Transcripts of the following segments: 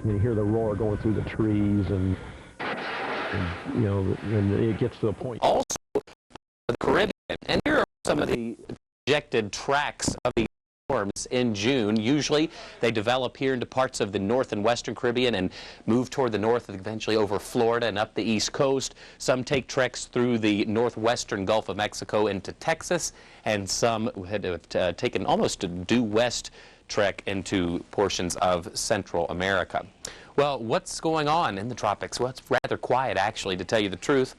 You hear the roar going through the trees, and and it gets to the point. Also, the Caribbean, and here are some of the projected tracks of the storms in June. Usually they develop here into parts of the north and western Caribbean and move toward the north, eventually over Florida and up the east coast. Some take treks through the northwestern Gulf of Mexico into Texas, and some have taken almost a due west trek into portions of Central America. Well, what's going on in the tropics? Well, it's rather quiet, actually, to tell you the truth.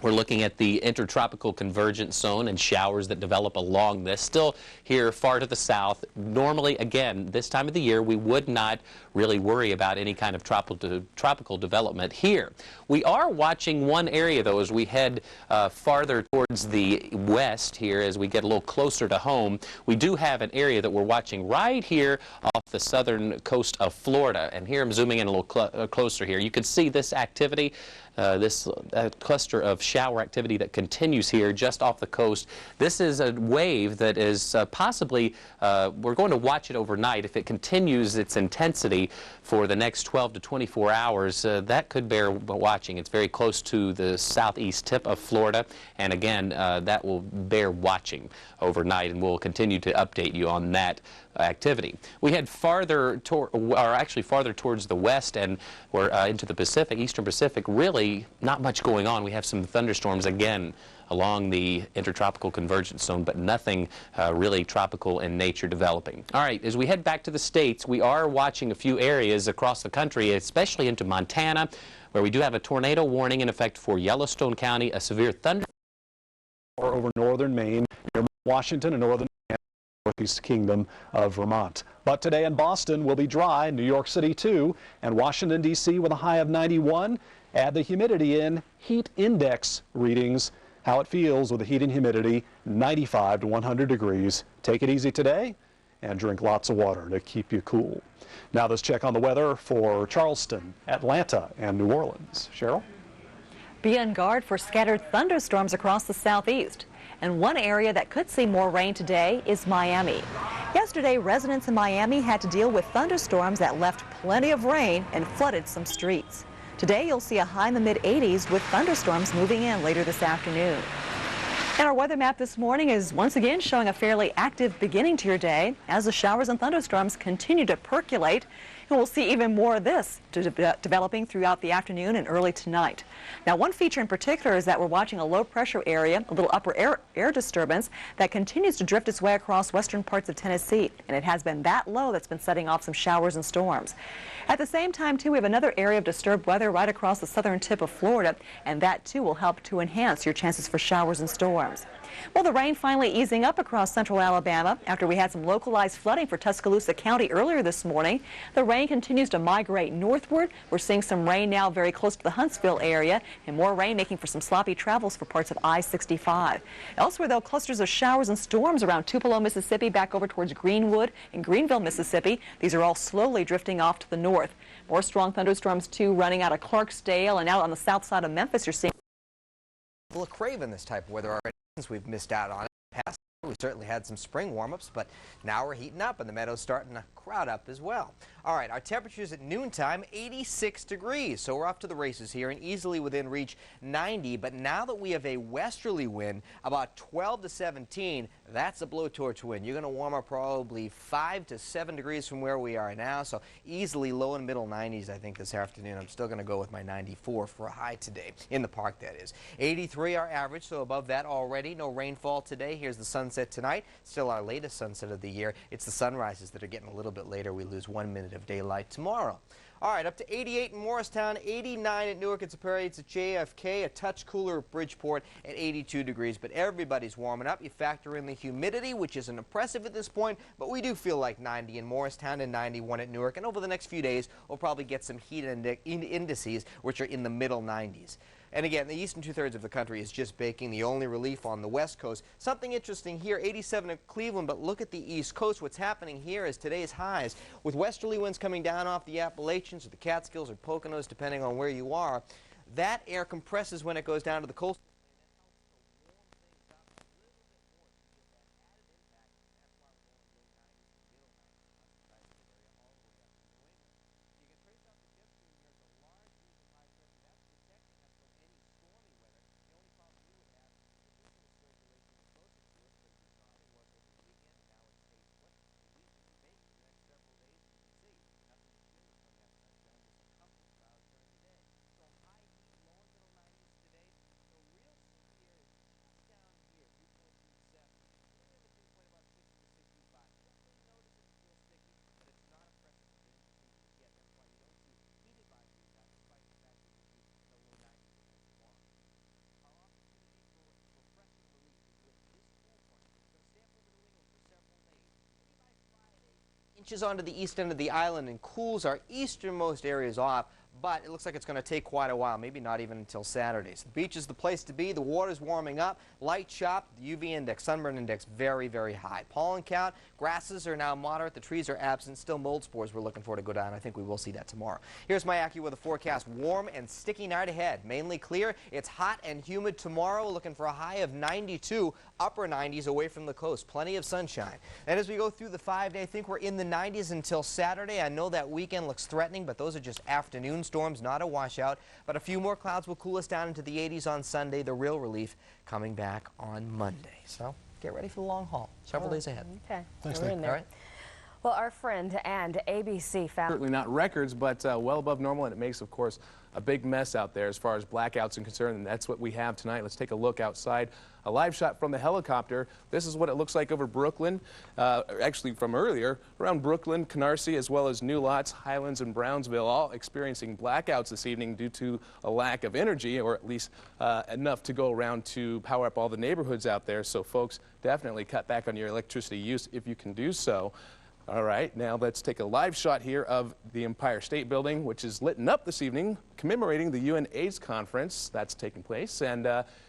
We're looking at the intertropical convergence zone and showers that develop along this. Still here far to the south. Normally, again, this time of the year, we would not really worry about any kind of tropical development here. We are watching one area, though, as we head farther towards the west here, as we get a little closer to home. We do have an area that we're watching right here off the southern coast of Florida. And here I'm zooming in a little closer here. You can see this activity. This cluster of shower activity that continues here just off the coast. This is a wave that is possibly, we're going to watch it overnight. If it continues its intensity for the next 12 to 24 hours, that could bear watching. It's very close to the southeast tip of Florida, and again, that will bear watching overnight, and we'll continue to update you on that activity. We head farther towards the west, and we're into the Pacific, eastern Pacific. Really not much going on. We have some thunderstorms again along the intertropical convergence zone, but nothing really tropical in nature developing. All right, as we head back to the states, we are watching a few areas across the country, especially into Montana, where we do have a tornado warning in effect for Yellowstone County, a severe thunderstorm over northern Maine, near Washington and northern Northeast Kingdom of Vermont. But today in Boston will be dry, New York City too, and Washington, D.C. with a high of 91. Add the humidity in, heat index readings, how it feels with the heat and humidity, 95 to 100 degrees. Take it easy today and drink lots of water to keep you cool. Now let's check on the weather for Charleston, Atlanta, and New Orleans. Cheryl? Be on guard for scattered thunderstorms across the southeast. And one area that could see more rain today is Miami. Yesterday, residents in Miami had to deal with thunderstorms that left plenty of rain and flooded some streets. Today, you'll see a high in the mid-80s with thunderstorms moving in later this afternoon. And our weather map this morning is once again showing a fairly active beginning to your day as the showers and thunderstorms continue to percolate. And we'll see even more of this developing throughout the afternoon and early tonight. Now, one feature in particular is that we're watching a low pressure area, a little upper air disturbance that continues to drift its way across western parts of Tennessee. And it has been that low that's been setting off some showers and storms. At the same time, too, we have another area of disturbed weather right across the southern tip of Florida, and that, too, will help to enhance your chances for showers and storms. Well, the rain finally easing up across central Alabama after we had some localized flooding for Tuscaloosa County earlier this morning. The rain continues to migrate northward. We're seeing some rain now very close to the Huntsville area, and more rain making for some sloppy travels for parts of I-65. Elsewhere, though, clusters of showers and storms around Tupelo, Mississippi, back over towards Greenwood and Greenville, Mississippi. These are all slowly drifting off to the north. More strong thunderstorms, too, running out of Clarksdale and out on the south side of Memphis. You're seeing We'll crave in this type of weather already since we've missed out on it. Past we certainly had some spring warm-ups, but now we're heating up and the meadow's starting to crowd up as well. All right, our temperatures at noontime, 86 degrees. So we're off to the races here and easily within reach 90. But now that we have a westerly wind, about 12 to 17, that's a blowtorch wind. You're going to warm up probably 5 to 7 degrees from where we are now. So easily low and middle 90s, I think, this afternoon. I'm still going to go with my 94 for a high today, in the park, that is. 83 our average, so above that already. No rainfall today. Here's the sunset tonight. Still our latest sunset of the year. It's the sunrises that are getting a little bit later. We lose 1 minute of daylight tomorrow. All right, up to 88 in Morristown, 89 at Newark. It's at JFK, a touch cooler at Bridgeport at 82 degrees. But everybody's warming up. You factor in the humidity, which isn't impressive at this point, but we do feel like 90 in Morristown and 91 at Newark. And over the next few days, we'll probably get some heat indices, which are in the middle 90s. And again, the eastern two-thirds of the country is just baking. The only relief on the west coast. Something interesting here, 87 at Cleveland, but look at the east coast. What's happening here is today's highs, with westerly winds coming down off the Appalachians or the Catskills or Poconos, depending on where you are. That air compresses when it goes down to the coast. reaches onto the east end of the island and cools our easternmost areas off. But it looks like it's going to take quite a while, maybe not even until Saturday. So the beach is the place to be. The water's warming up. Light chop, the UV index, sunburn index, very, very high. Pollen count, grasses are now moderate. The trees are absent. Still mold spores we're looking for to go down. I think we will see that tomorrow. Here's my AccuWeather forecast. Warm and sticky night ahead. Mainly clear. It's hot and humid tomorrow. Looking for a high of 92, upper 90s away from the coast. Plenty of sunshine. And as we go through the 5-day, I think we're in the 90s until Saturday. I know that weekend looks threatening, but those are just afternoon storms, not a washout. But a few more clouds will cool us down into the 80s on Sunday. The real relief coming back on Monday. So get ready for the long haul. Several days ahead. Okay. Thanks, We're Nick. in there. All right. Well, our friend and ABC found Certainly not records, but well above normal, and it makes, of course, a big mess out there as far as blackouts are concerned, and that's what we have tonight. Let's take a look outside. A live shot from the helicopter. This is what it looks like over Brooklyn, actually from earlier, around Brooklyn, Canarsie, as well as New Lots, Highlands, and Brownsville, all experiencing blackouts this evening due to a lack of energy, or at least enough to go around to power up all the neighborhoods out there. So folks, definitely cut back on your electricity use if you can do so. All right, now let's take a live shot here of the Empire State Building, which is lit up this evening, commemorating the UN AIDS conference that's taking place. And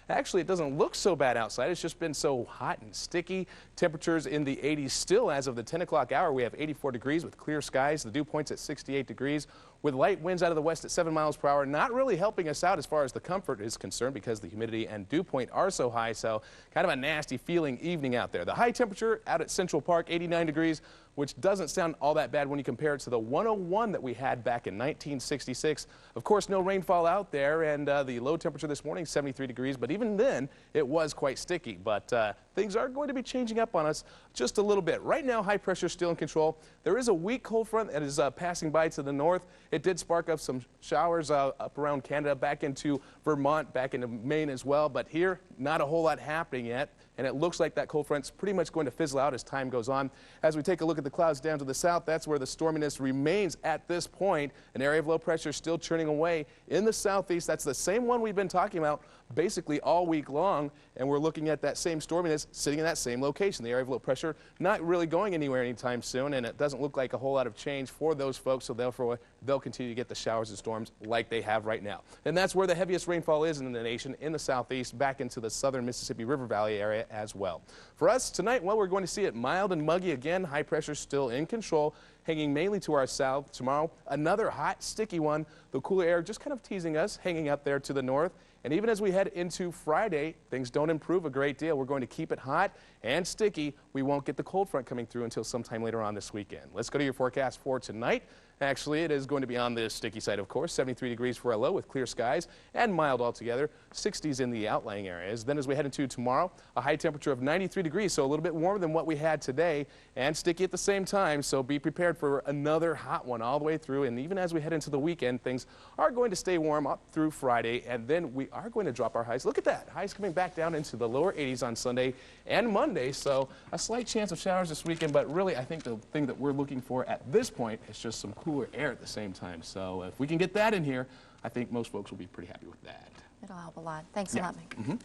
actually, it doesn't look so bad outside. It's just been so hot and sticky. Temperatures in the 80s still as of the 10 o'clock hour. We have 84 degrees with clear skies. The dew point's at 68 degrees with light winds out of the west at 7 miles per hour. Not really helping us out as far as the comfort is concerned because the humidity and dew point are so high. So kind of a nasty feeling evening out there. The high temperature out at Central Park, 89 degrees, which doesn't sound all that bad when you compare it to the 101 that we had back in 1966. Of course, no rainfall out there, and the low temperature this morning, 73 degrees, but even then, it was quite sticky. But things are going to be changing up on us just a little bit. Right now, high pressure is still in control. There is a weak cold front that is passing by to the north. It did spark up some showers up around Canada, back into Vermont, back into Maine as well, but here, not a whole lot happening yet. And it looks like that cold front's pretty much going to fizzle out as time goes on. As we take a look at the clouds down to the south, that's where the storminess remains at this point. An area of low pressure still churning away in the southeast. That's the same one we've been talking about basically all week long. And we're looking at that same storminess sitting in that same location. The area of low pressure not really going anywhere anytime soon. And it doesn't look like a whole lot of change for those folks. So therefore, they'll continue to get the showers and storms like they have right now. And that's where the heaviest rainfall is in the nation, in the southeast, back into the southern Mississippi River Valley area as well. For us tonight, well, we're going to see it mild and muggy again. High pressure still in control, hanging mainly to our south. Tomorrow, another hot, sticky one. The cooler air just kind of teasing us, hanging up there to the north. And even as we head into Friday, things don't improve a great deal. We're going to keep it hot and sticky. We won't get the cold front coming through until sometime later on this weekend. Let's go to your forecast for tonight. Actually, it is going to be on the sticky side, of course. 73 degrees for a low with clear skies and mild altogether. 60s in the outlying areas. Then as we head into tomorrow, a high temperature of 93 degrees, so a little bit warmer than what we had today and sticky at the same time. So be prepared for another hot one all the way through. And even as we head into the weekend, things are going to stay warm up through Friday. And then we are going to drop our highs. Look at that. Highs coming back down into the lower 80s on Sunday and Monday. So a slight chance of showers this weekend. But really, I think the thing that we're looking for at this point is just some cooler air at the same time. So if we can get that in here, I think most folks will be pretty happy with that. It'll help a lot. Thanks a lot, Mike. Well,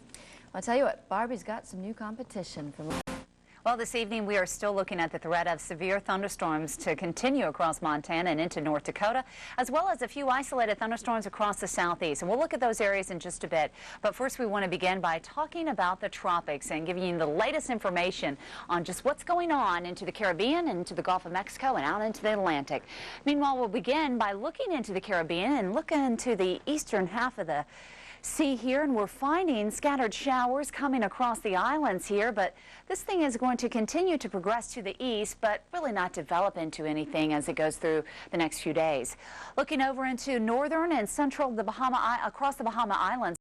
I'll tell you what, Barbie's got some new competition for me. Well, this evening we are still looking at the threat of severe thunderstorms to continue across Montana and into North Dakota, as well as a few isolated thunderstorms across the southeast. And we'll look at those areas in just a bit. But first we want to begin by talking about the tropics and giving you the latest information on just what's going on into the Caribbean and into the Gulf of Mexico and out into the Atlantic. Meanwhile, we'll begin by looking into the Caribbean and looking into the eastern half of the sea here, and we're finding scattered showers coming across the islands here, but this thing is going to continue to progress to the east, but really not develop into anything as it goes through the next few days. Looking over into northern and central across the Bahama Islands.